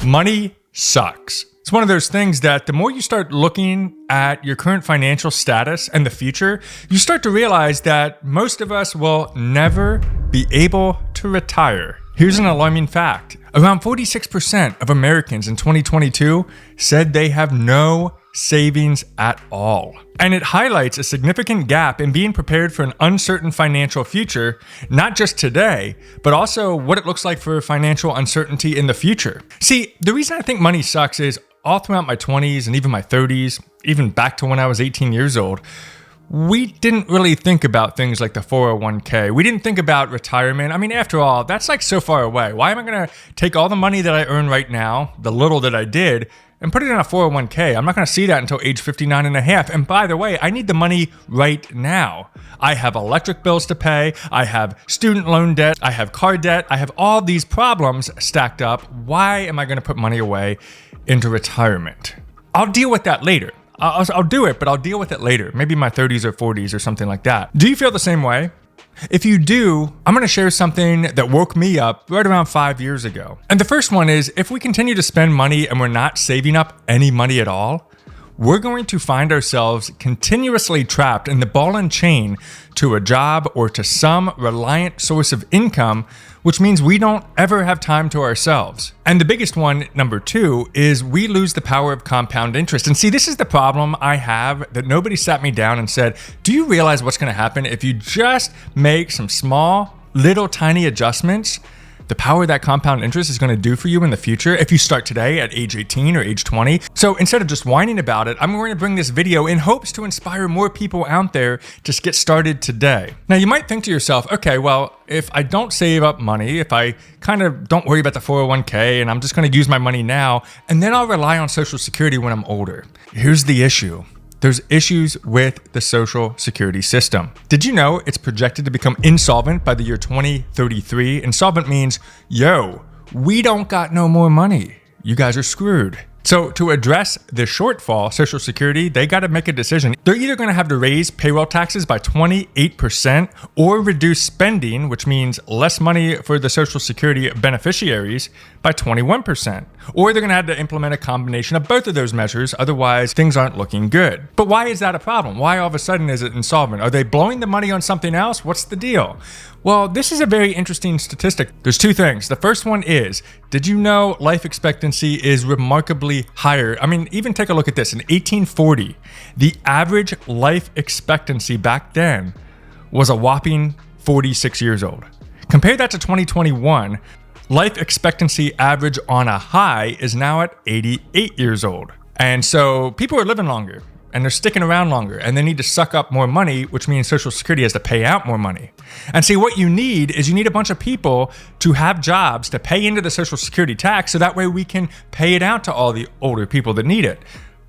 Money sucks. It's one of those things that the more you start looking at your current financial status and the future, you start to realize that most of us will never be able to retire. Here's an alarming fact. Around 46% of Americans in 2022 said they have no savings at all. And it highlights a significant gap in being prepared for an uncertain financial future, not just today, but also what it looks like for financial uncertainty in the future. See, the reason I think money sucks is all throughout my 20s and even my 30s, even back to when I was 18 years old, we didn't really think about things like the 401k. We didn't think about retirement. I mean, after all, that's like so far away. Why am I going to take all the money that I earn right now, the little that I did, and put it in a 401k? I'm not going to see that until age 59 and a half. And by the way, I need the money right now. I have electric bills to pay. I have student loan debt. I have car debt. I have all these problems stacked up. Why am I going to put money away into retirement? I'll deal with that later. I'll do it, but I'll deal with it later. Maybe in my 30s or 40s or something like that. Do you feel the same way? If you do, I'm going to share something that woke me up right around 5 years ago. And the first one is, if we continue to spend money and we're not saving up any money at all, we're going to find ourselves continuously trapped in the ball and chain to a job or to some reliant source of income, which means we don't ever have time to ourselves. And the biggest one, number two, is we lose the power of compound interest. And see, this is the problem I have that nobody sat me down and said, do you realize what's going to happen if you just make some small, little tiny adjustments? The power that compound interest is going to do for you in the future if you start today at age 18 or age 20. So instead of just whining about it, I'm going to bring this video in hopes to inspire more people out there to get started today. Now, you might think to yourself, okay, well, if I don't save up money, if I kind of don't worry about the 401k and I'm just going to use my money now, and then I'll rely on Social Security when I'm older. Here's the issue. There's issues with the Social Security system. Did you know it's projected to become insolvent by the year 2033? Insolvent means, yo, we don't got no more money. You guys are screwed. So to address the shortfall, Social Security, they got to make a decision. They're either going to have to raise payroll taxes by 28% or reduce spending, which means less money for the Social Security beneficiaries, by 21%. Or they're going to have to implement a combination of both of those measures. Otherwise, things aren't looking good. But why is that a problem? Why all of a sudden is it insolvent? Are they blowing the money on something else? What's the deal? Well, this is a very interesting statistic. There's two things. The first one is, did you know life expectancy is remarkably higher? I mean, even take a look at this. In 1840, the average life expectancy back then was a whopping 46 years old. Compare that to 2021, life expectancy average on a high is now at 88 years old. And so people are living longer. And they're sticking around longer, and they need to suck up more money, which means Social Security has to pay out more money. And see, what you need is you need a bunch of people to have jobs to pay into the Social Security tax, so that way we can pay it out to all the older people that need it.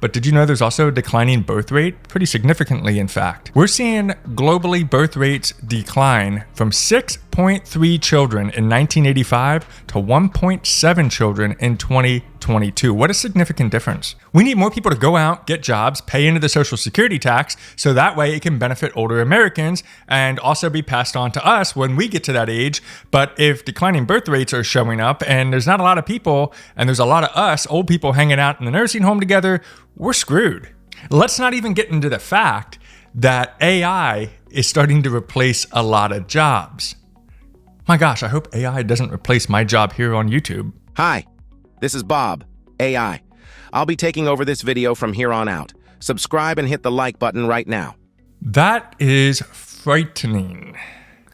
But did you know there's also a declining birth rate? Pretty significantly, in fact. We're seeing globally birth rates decline from 6.3 children in 1985 to 1.7 children in 2022. What a significant difference. We need more people to go out, get jobs, pay into the Social Security tax, so that way it can benefit older Americans and also be passed on to us when we get to that age. But if declining birth rates are showing up and there's not a lot of people and there's a lot of us, old people hanging out in the nursing home together, we're screwed. Let's not even get into the fact that AI is starting to replace a lot of jobs. My gosh, I hope AI doesn't replace my job here on YouTube. Hi, this is Bob, AI. I'll be taking over this video from here on out. Subscribe and hit the like button right now. That is frightening.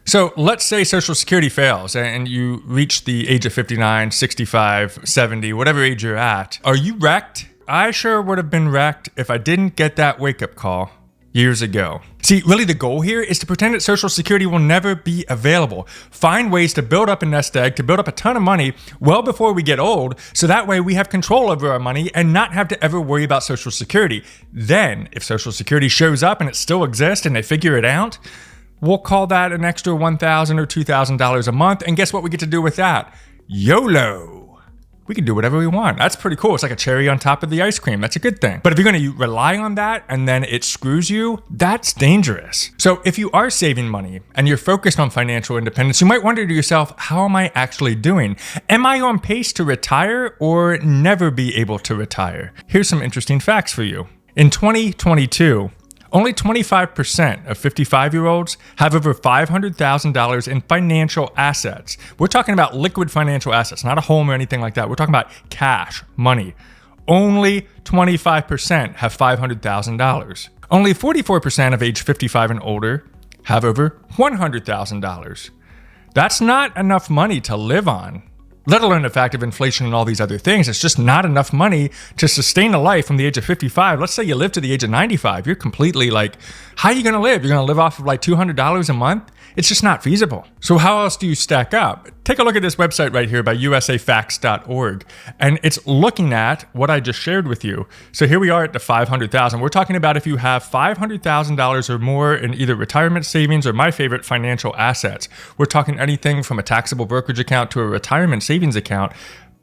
So let's say Social Security fails and you reach the age of 59, 65, 70, whatever age you're at. Are you wrecked? I sure would have been wrecked if I didn't get that wake-up call years ago. See, really the goal here is to pretend that Social Security will never be available. Find ways to build up a nest egg, to build up a ton of money well before we get old, so that way we have control over our money and not have to ever worry about Social Security. Then, if Social Security shows up and it still exists and they figure it out, we'll call that an extra $1,000 or $2,000 a month, and guess what we get to do with that? YOLO! we can do whatever we want. That's pretty cool. It's like a cherry on top of the ice cream. That's a good thing. But if you're going to rely on that and then it screws you, that's dangerous. So if you are saving money and you're focused on financial independence, you might wonder to yourself, how am I actually doing? Am I on pace to retire or never be able to retire? Here's some interesting facts for you. In 2022, only 25% of 55-year-olds have over $500,000 in financial assets. We're talking about liquid financial assets, not a home or anything like that. We're talking about cash, money. Only 25% have $500,000. Only 44% of age 55 and older have over $100,000. That's not enough money to live on, let alone the fact of inflation and all these other things. It's just not enough money to sustain a life from the age of 55. Let's say you live to the age of 95. You're completely like, how are you going to live? You're going to live off of like $200 a month? It's just not feasible. So how else do you stack up? Take a look at this website right here by usafacts.org. And it's looking at what I just shared with you. So here we are at the 500,000. We're talking about if you have $500,000 or more in either retirement savings or my favorite, financial assets. We're talking anything from a taxable brokerage account to a retirement savings account.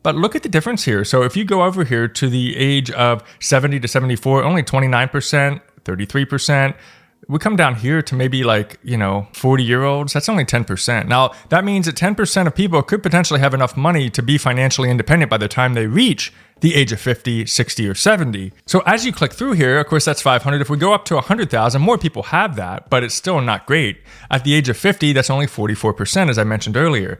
But look at the difference here. So if you go over here to the age of 70 to 74, only 29%, 33%. We come down here to maybe 40-year-olds. That's only 10%. Now, that means that 10% of people could potentially have enough money to be financially independent by the time they reach the age of 50, 60, or 70. So as you click through here, of course, that's 500. If we go up to 100,000, more people have that, but it's still not great. At the age of 50, that's only 44%, as I mentioned earlier.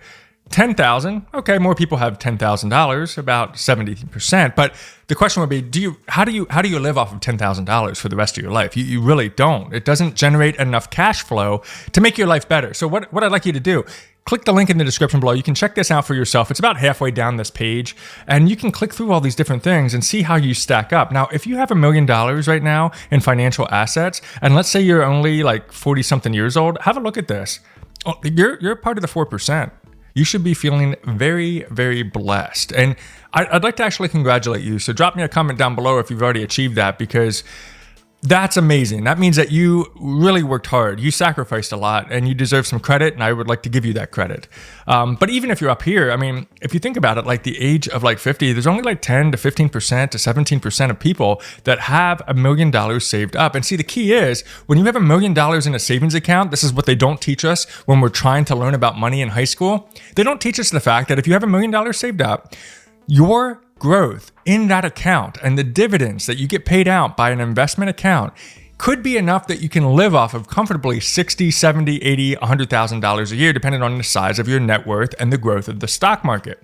10,000, okay, more people have $10,000, about 70%. But the question would be, how do you live off of $10,000 for the rest of your life? You really don't. It doesn't generate enough cash flow to make your life better. So what I'd like you to do, click the link in the description below. You can check this out for yourself. It's about halfway down this page, and you can click through all these different things and see how you stack up. Now, if you have $1 million right now in financial assets, and let's say you're only like 40-something years old, have a look at this. You're part of the 4%. You should be feeling very, very blessed. And I'd like to actually congratulate you. So drop me a comment down below if you've already achieved that, because that's amazing. That means that you really worked hard. You sacrificed a lot and you deserve some credit, and I would like to give you that credit. But even if you're up here, I mean, if you think about it, like the age of 50, there's only 10 to 15% to 17% of people that have $1 million saved up. And see, the key is when you have $1 million in a savings account, this is what they don't teach us when we're trying to learn about money in high school. They don't teach us the fact that if you have $1 million saved up, your growth in that account and the dividends that you get paid out by an investment account could be enough that you can live off of comfortably $60, $70, $80, $100,000 a year, depending on the size of your net worth and the growth of the stock market.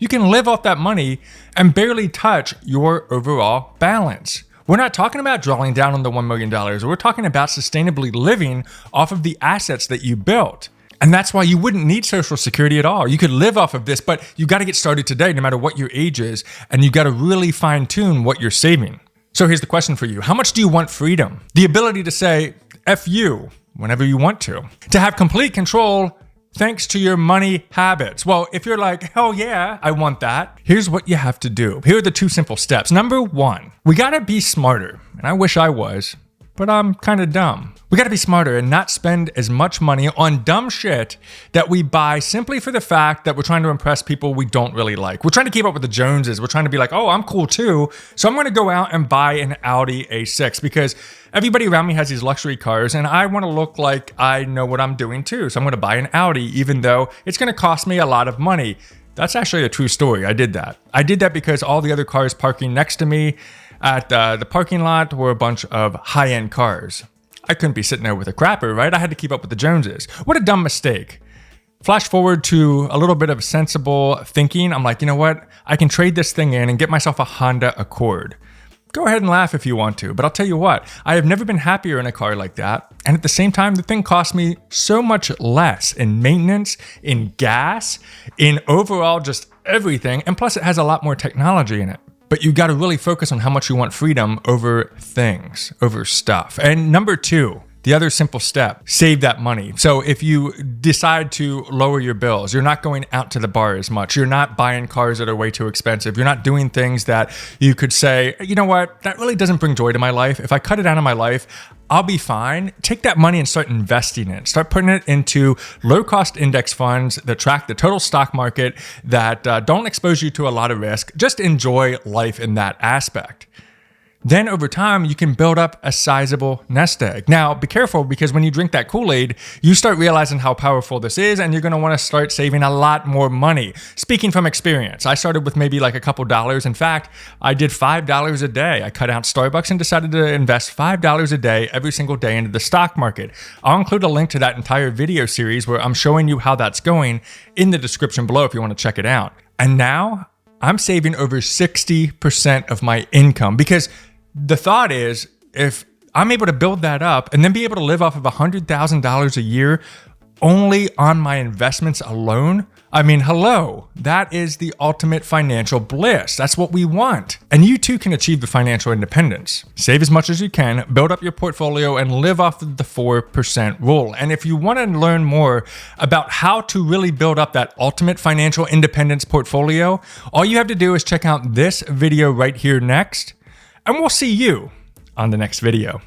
You can live off that money and barely touch your overall balance. We're not talking about drawing down on the $1 million. We're talking about sustainably living off of the assets that you built. And that's why you wouldn't need Social Security at all. You could live off of this, but you got to get started today, no matter what your age is, and you got to really fine tune what you're saving. So here's the question for you. How much do you want freedom? The ability to say, F you, whenever you want to have complete control thanks to your money habits. Well, if you're like, hell yeah, I want that, here's what you have to do. Here are the 2 simple steps. Number 1, we got to be smarter. And I wish I was, but I'm kind of dumb. We got to be smarter and not spend as much money on dumb shit that we buy simply for the fact that we're trying to impress people we don't really like. We're trying to keep up with the Joneses. We're trying to be like, oh, I'm cool too, so I'm going to go out and buy an Audi A6 because everybody around me has these luxury cars and I want to look like I know what I'm doing too. So I'm going to buy an Audi even though it's going to cost me a lot of money. That's actually a true story. I did that because all the other cars parking next to me at the parking lot were a bunch of high-end cars. I couldn't be sitting there with a crapper, right? I had to keep up with the Joneses. What a dumb mistake. Flash forward to a little bit of sensible thinking. I'm like, you know what? I can trade this thing in and get myself a Honda Accord. Go ahead and laugh if you want to, but I'll tell you what, I have never been happier in a car like that. And at the same time, the thing cost me so much less in maintenance, in gas, in overall just everything. And plus it has a lot more technology in it. But you got to really focus on how much you want freedom over things, over stuff. And number 2, the other simple step, save that money. So if you decide to lower your bills, you're not going out to the bar as much. You're not buying cars that are way too expensive. You're not doing things that you could say, you know what, that really doesn't bring joy to my life. If I cut it out of my life, I'll be fine. Take that money and start investing it. Start putting it into low-cost index funds that track the total stock market, that don't expose you to a lot of risk. Just enjoy life in that aspect. Then over time, you can build up a sizable nest egg. Now, be careful, because when you drink that Kool-Aid, you start realizing how powerful this is, and you're going to want to start saving a lot more money. Speaking from experience, I started with maybe like a couple dollars. In fact, I did $5 a day. I cut out Starbucks and decided to invest $5 a day every single day into the stock market. I'll include a link to that entire video series where I'm showing you how that's going in the description below if you want to check it out. And now I'm saving over 60% of my income, because the thought is, if I'm able to build that up and then be able to live off of $100,000 a year only on my investments alone, I mean, hello, that is the ultimate financial bliss. That's what we want. And you too can achieve the financial independence. Save as much as you can, build up your portfolio, and live off of the 4% rule. And if you want to learn more about how to really build up that ultimate financial independence portfolio, all you have to do is check out this video right here next. And we'll see you on the next video.